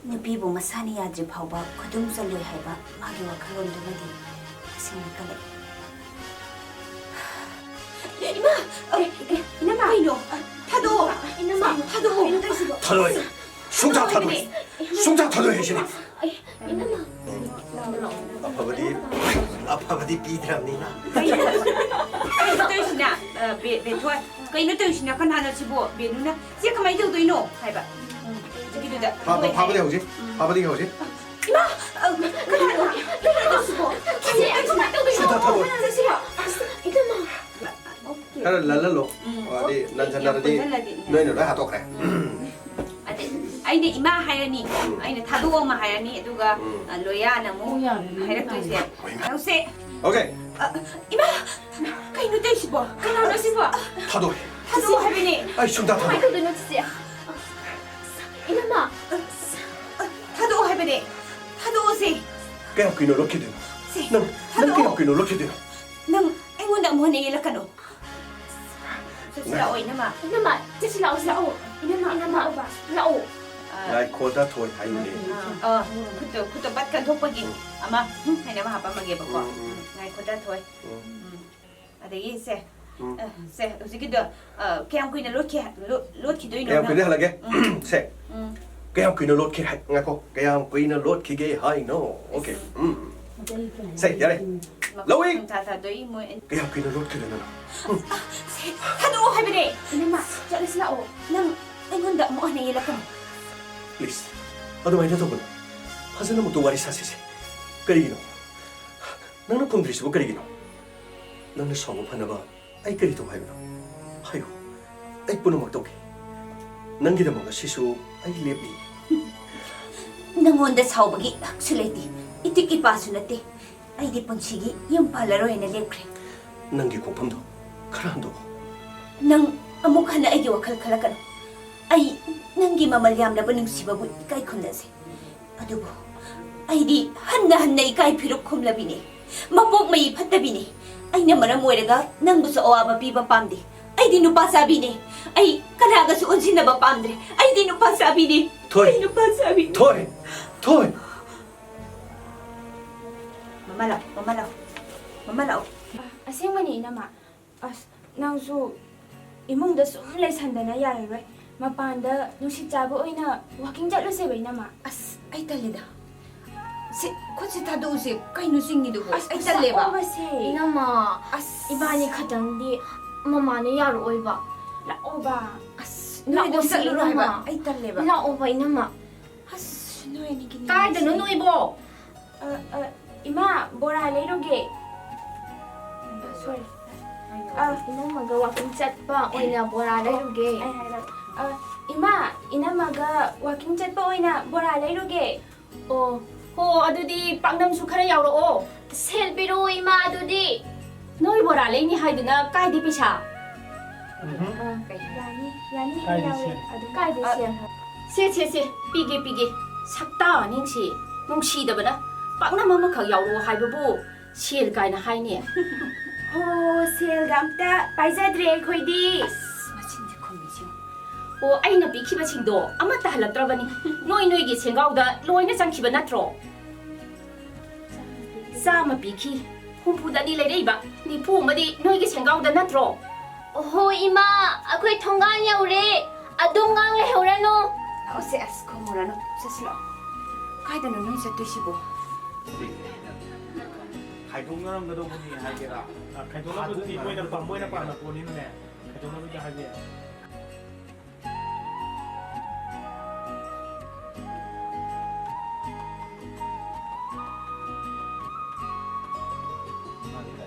ꯅꯨꯄꯤꯕꯨ ꯃꯁꯥꯅ ꯌꯥꯗ꯭ꯔꯤ ꯐꯥꯎꯕ ꯈꯨꯗꯨꯝ ꯆꯜꯂꯣꯏ ꯍꯥꯏꯕ ꯃꯥꯒꯤ ꯋꯥꯈꯜꯂꯣꯟꯗꯨꯃꯗꯤ ꯇꯁꯦꯡꯅ ꯀꯜꯂꯛꯏ. 이마! 이놈아! 이놈! 타도! 이놈아! 타도! 타도해. 숭장 타도해. 숭장 타도해 시네. 이놈아! 아파버디 비드랍니다. Kayno tayo siya na, Bethoy. Kayno tayo siya na kanana sibo. Beno na. Siya kamay daw doon no. Hay ba? Sige doon da. 바버디 하오지? 바버디 하오지? 이마! 그래요! 내가 쓰고! 기지! 숭장 타도해. 이놈아! 하나 랄랄로. 어디 난잔나르디 너희는 왜 하도 그래? Ayna ima hayani. Ayna taduwa ma hayani. Aduga loya na mo. Hayrak tayo siya. Kasi. 오케이. Ima! Kayno tayo sibo. Kanana sibo. 타도해. Taduwa habini. 아이 숭장 타도해. 이거 놓치세요. 이놈아! Taduwa habini. Taduwa si. 그냥 그이너 럭키 되나? Si. 난 그냥 그이너 럭키 되나? Nang ayun na mo na ilakan o. Sila oy nama. 이놈아! 다시 나오세요. 이놈아! 나오! 나이 코다 토이 하이네. Kuto bat kan thok pagi. Ama, hay na mahaba magiba ko. Ngai ko da toy. Adagi se sige do kaya ko na lot ki do 그냥 ino. 그이너 하라게. 세. 그냥 그이너 럭키 하. ngaco. 그냥 그이너 럭키게 하이 노. 오케이. 세. 야래. Loing. Tata do mo. 그냥 그이너 럭키 되나? Hado habire. 이놈아! 다시 나오! Nang ayun da mo na ilakan. 플리즈. 어드마이저 더군. 하스는 뭐 동아리 사세세. 끓이기노. 너는 폼들이시고 끓이기노. 너는 성업 하나가 아이 끓이도 하이노. 하요. 아이 뿌는 먹도게. ನಂಗಿದ ಮಗ ಶಿಶು I ಲೇಬಿ Nangonda saubagi haksuleti. Itik ipasu nate. Ay di punsigi yung palaro na lepre. ನಂಗೆ ಕೋಪಂದು ಖರಾಂದು Nang amukha na ay wakal kalakan. Ay nangi mamalyam na banung sibabu ikay kunase. Adubo. Ay di hanna ikay pirok kumlabini. Mapok may patabini. Ay namara mueraga nang busa oaba piba pamdi. Ay di nupa sabi ni. Ay kalaga suon sinaba pamdre. Ay di nupa sabi ni. 토이 Ay nupa sabi ni. 토이 Mamalaw. 아생만이 이놈아! 낭수 이몽다 숨 레산다나 야라로이 마판다 누시 짜부 오이나 와킹 잘루세베 이놈아! As ay talida. Kutsi tado si kay nusing ni dugo. Ay taleba. 이놈아! As 이반이 가장디 마마는 야로이바 라오바 Noy sa luro 이놈아! ba? Ay taleba. 라오바 이놈아! As noy ni gini. 까이드는 노이보! 이마 뭐라 레로게 sorry 이놈아가 와킹 잣바 오이나 뭐라 레로게 이마 이놈아가 와킹 잣바 오이나 뭐라 레로게 ꯑꯗꯨꯗꯤ ꯄꯥꯛꯅꯝꯁꯨ ꯈꯔ ꯌꯥꯎꯔꯛꯑꯣ. 셀비로 이마 아두디 ꯅꯣꯏ ꯕꯣꯔꯥ ꯂꯩꯅꯤ ꯍꯥꯏꯗꯨꯅ ꯀꯥꯏꯗꯤ ꯄꯩꯁꯥ? 야니 아두 까이드시야 ꯁꯦ ꯄꯤꯒꯦ. ꯁꯛꯇꯥ ꯅꯤꯡꯁꯤ ꯅꯨꯡꯁꯤꯗꯕꯅ ꯄꯥꯛꯅꯝ ꯑꯃꯈꯛ ꯌꯥꯎꯔꯛꯑꯣ ꯍꯥꯏꯕꯕꯨ ꯁꯦꯜ ꯀꯥꯏꯅ ꯍꯥꯏꯅꯤ. 셀가 아무따 빠이자드리 ꯑꯩꯈꯣꯏꯗꯤ Masinti kumisiyo. ꯑꯩꯅ ꯄꯤꯈꯤꯕꯁꯤꯡꯗꯣ ꯑꯃꯠꯇ ꯍꯜꯂꯛꯇ꯭ꯔꯕꯅꯤ. ꯅꯣꯏꯒꯤ ꯁꯦꯡꯒꯥꯎꯗ ꯂꯣꯏꯅ ꯆꯪꯈꯤꯕ ꯅꯠꯇ꯭ꯔꯣ? 100 ꯄꯤꯈꯤ. 70ꯗꯗꯤ ꯂꯩꯔꯛꯏꯕ. 90 ꯑꯃꯗꯤ ꯅꯣꯏꯒꯤ ꯁꯦꯡꯒꯥꯎꯗ ꯅꯠꯇ꯭ꯔꯣ? 이마 ꯑꯩꯈꯣꯏ ꯊꯣꯡꯒꯥꯟ ꯌꯧꯔꯦ ꯑꯗꯨꯝ ꯉꯥꯡ ꯂꯩꯍꯧꯔꯅꯨ Ose as komurano. Saslo. Kaya no nung sa tusibo. खाइदोंनांगदोंमोननि हागेरा खाइदोंनांगदोंनि Moyna पाना पोनिने खाइदोंनांगदों हागे